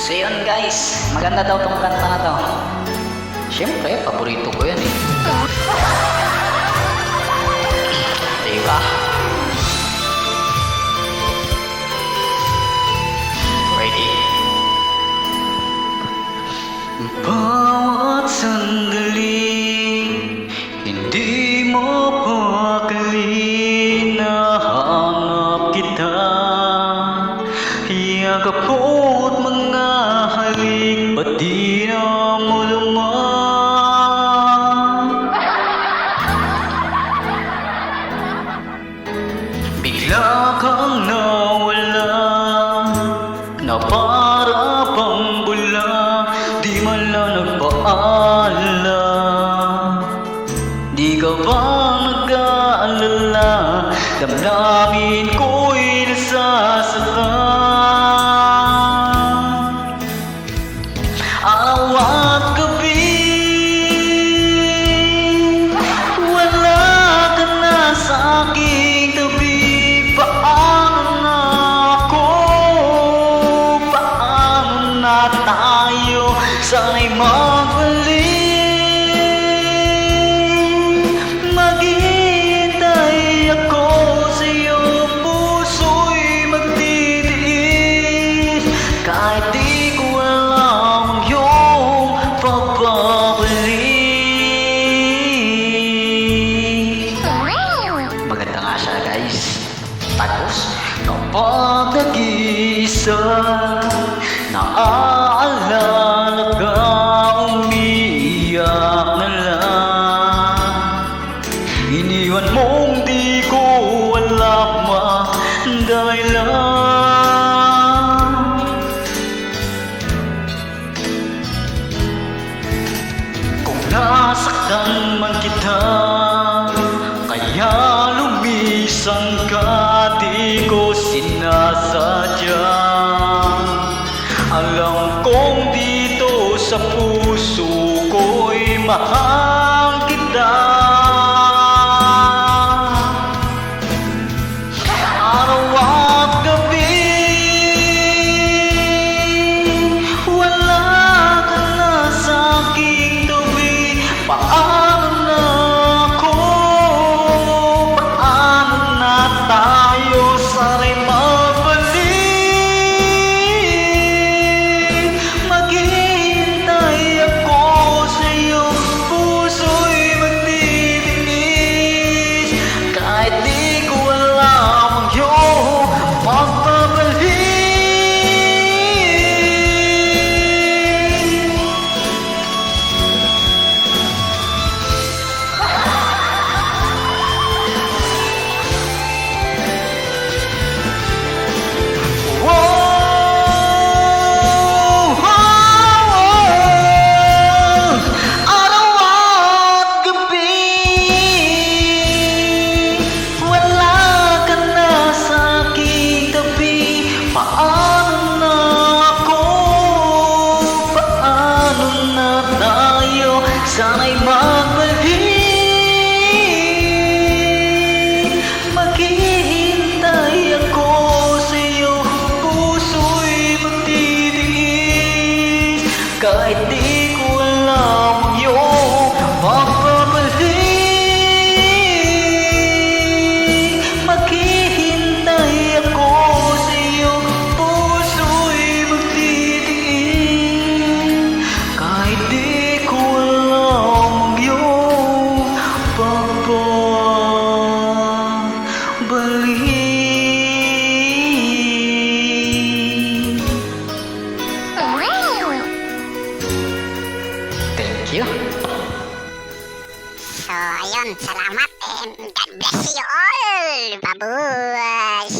So yun guys, maganda daw tong kanta na to. Siyempre, paborito ko yan eh. Diba? Ready? Bawat sandali, hindi mo pakali na hanap kita. Yakap ko't mga halik, ba't di na mo lumang? Bigla kang nawala, na para bang bula, di man lang nagpaalam. Di ka ba nag-aalala, damdamin ko'y nasasaktan. Awat gabi, wala ka na sa aking tabi. Paano na ako, paano na tayo, sana'y magbalik. Maghihintay ako sa'yo, puso'y magtitiis, kahit di ko alam yung pagbabalik. Maganda nga siya guys. Tapos, kapag nag-iisa, naaalala ka, umiiyak na lang. Iniwan mong di ko alam dahilan. Kung nasaktan man kita, kaya lumisan ka, di ko sinasadya. Alam kong dito sa puso ko'y mahal kita. Araw at gabi, wala ka na sa aking tabi. Paano na ako, paano na tayo, sana'y magbalik. Maghihintay ako sa'yo, puso'y magtitiis, kahit di ko alam ang iyong pagbabalik. Araw at gabi, wala ka na sa aking tabi. Paano na ako, paano na tayo, sana'y magbalik. Maghihintay ako sa'yo, puso'y magtitiis, kahit di ko alam ang iyong pagbabalik. Maghihintay ako sa'yo, puso'y magtitiis, kahit di ko alam ang iyong pagbabalik. Thank you. So, ayun, salamat and God bless you all. Babush!